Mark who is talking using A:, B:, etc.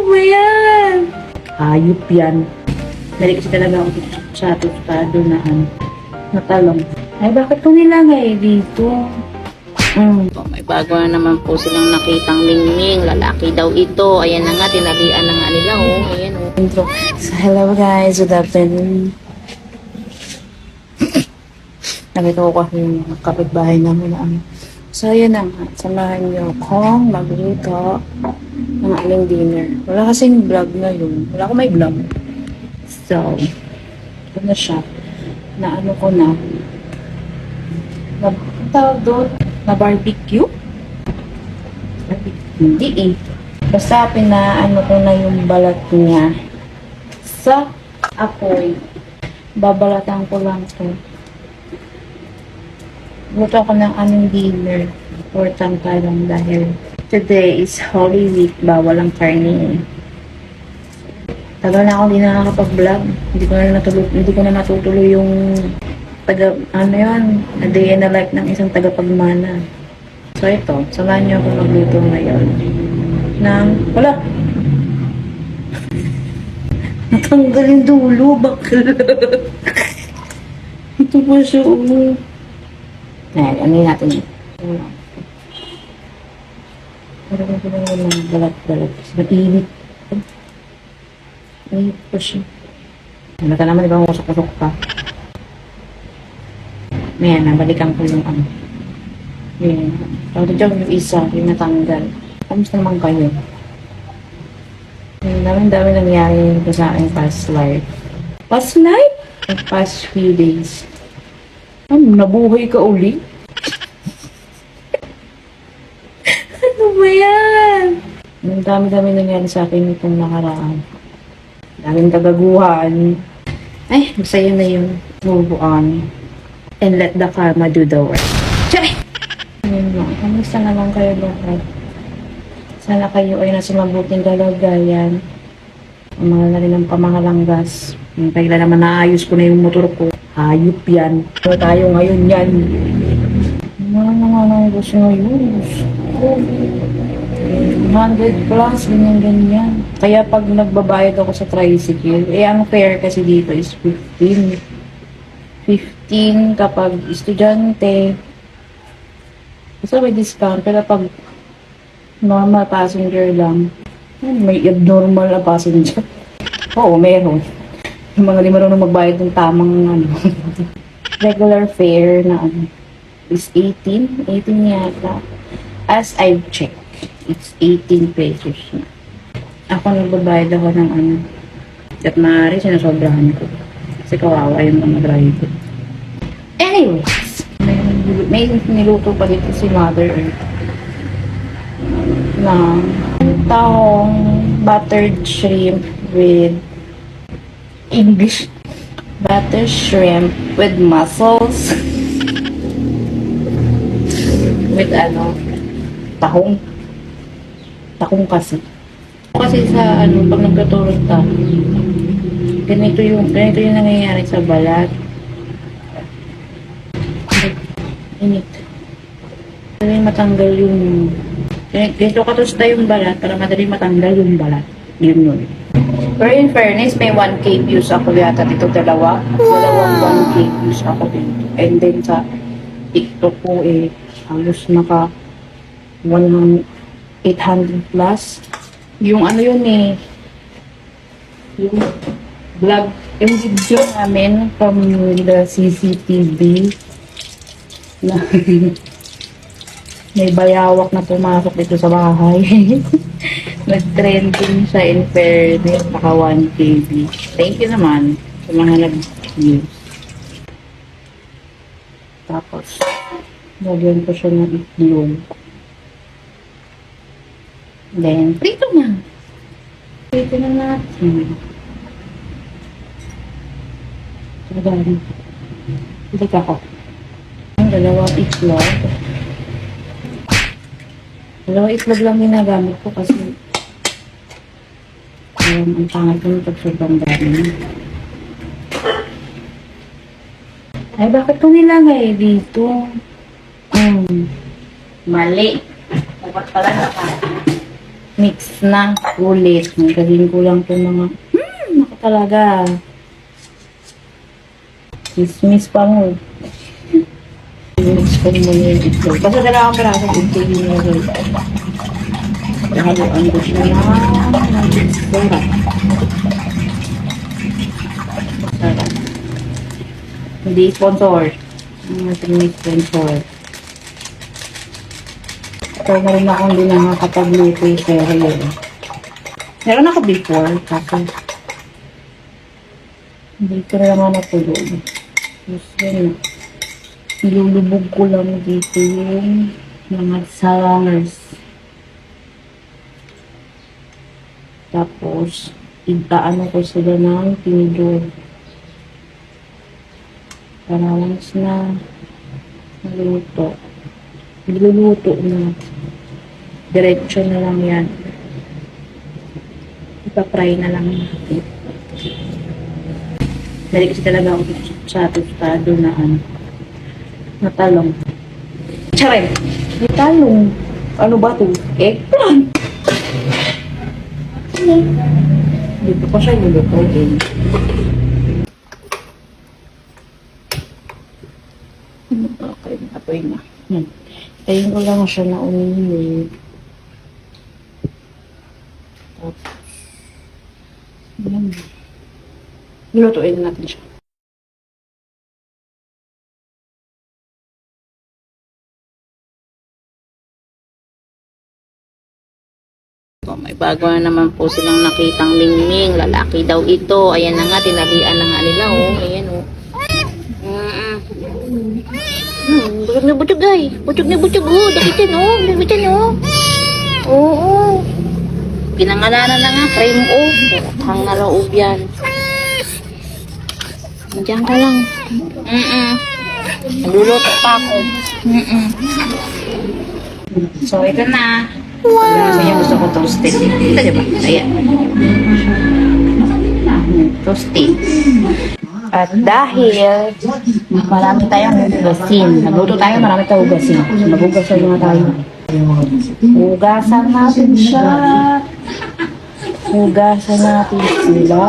A: ba yan? Hayop yan. Dali kasi talaga ako sa tostado na talong. Ay, bakit ko nilagay dito?
B: May bago na naman po silang nakitang mingming. Lalaki daw ito. Ayan na nga, tinalian na nga nila. Oh, ayan oh.
A: Intro. So, hello guys, good afternoon. Nakita ko kasi yung kapitbahay namin na So, yun na nga. Samahan niyo akong magluto ng aming dinner. Wala kasing vlog na yun. Wala akong may vlog. So, ito na siya. Na ano ko na. Tawag doon. Na barbecue? Hindi eh. Basta pinaano ko na yung balat niya sa apoy. Babalatan ko lang to. Luto ako ng aming dinner. Important pa lang dahil today is Holy Week. Bawal ang karne. Tagal na ako hindi nakakapag-vlog. Hindi ko na natutuloy yung a day in the life ng isang tagapagmana. So ito, samahan niyo ako magluto ngayon wala. Natanggal yung dulo, bakla. Ito pa siya, ano natin yun? Parang ko lang ng balat-balat. Mainit. Mainit pa siya. Wala ka naman, ibang usok-usok pa. Ayan, nabalikan ko yung Ayan. Tapos dyan yung isa, yung natanggal. Kamusta naman kayo? Dami nangyari sa aking past life. Past life? The past few days. Nabuhay ka uli? Ano ba yan? Ang dami nangyari sa akin itong nakaraan. Daming kagaguhan. Ay, masaya na yun. Move on. And let the karma do the work. Chay! Ayun lang. Kamusta naman kayo lahat? Sana kayo ay nasa mabuting kalagayan. Mga na rin ang pamahalanggas. Kailan naman naayos ko na yung motor ko. Hayop yan. So, tayo ngayon yan. Wala naman ang gusto ngayon. 100 plus, ganyan. Kaya pag nagbabayad ako sa tricycle, ang fare kasi dito is 15. 15 kapag estudyante. Kasi may discount. Pero pag normal passenger lang, may abnormal na passenger. Oo, meron. Yung mga di marunong magbayad ng tamang regular fare na is 18. 18 yata. As I've checked, it's 18 pesos na. Ako nagbabayad ako ng at maaari sinasobrahan ko. Kasi kawawa yung mga driver. Anyways, may niluto pa dito si Mother Earth na tahong buttered shrimp with English buttered shrimp with mussels with tahong kasi sa pag nagtutulog ka ganito yung nangyayari sa balat. Init. Madali matanggal yung dito katusta yung balat para madali matanggal yung balat. Yun. Pero in fairness, may 1K views ako yata dito. Dalawang 1K views ako dito. And then sa TikTok ko halos naka 800 plus. Yung yun yung vlog, yung video namin from the CCTV na may bayawak na pumasok dito sa bahay. Nag-trending siya in fairness, naka 1K views. Thank you naman sa mga nag-views. Tapos, lagyan ko siya ng itlog. Then, prito na. Prito na natin. Lagyan. Balik ako. Dalawang itlog. Dalawang itlog lang ginagamit ko kasi ang pangat ko nito sobrang dami. Ay, bakit ko nilagay dito? Mali. Dapat pala Mix na ulit. Magkagin ko lang ito mga, naka talaga. Miss pa mo. Mix ko muna yung itlog. Basta dalawang piraso ng itlog yung nilagay. Haluan ko siya na. Sarap. Sarap. Hindi sponsor. Hindi sponsor. So, meron ako hindi nakakapagluto pero yun. Meron ako before, kasi hindi ko na naman natulog. Tapos yun, nilulubog ko lang dito yung mga salangers. Tapos, itaano ko sila ng tinidor. Para once na naluto. Niluluto na. Diretso na lang yan. Ipa-fry na lang natin. Dali kasi talaga ako sa tostado na na talong. Charay! May talong. Ano ba ito? Eggplant! Dito pa siya lulutuin. Okay, apoy na. Tayin ko lang siya na uminit. Tapos, yan. Lutuin natin siya.
B: So, may bago na naman po silang nakitang mingming. Lalaki daw ito. Ayan na nga, tinalian na nga nila. Oh, ayan oh. Butog na butog ay. Butog na butog oh. Dakitin oh. Dakitin oh. Oo. Pinangalanan na nga. Frame oh. Hang na loob yan. Diyan ka lang. Nagluluto pa ako.
A: So, ito na. Wow! Kaya gusto ko toasted. Kita niyo ba? Ayan. Toasted. At dahil marami tayong hugasin. Nagluto tayo, marami tayong hugasin. So, maghugasan na tayo. Hugasan natin siya. Hugasan natin sila.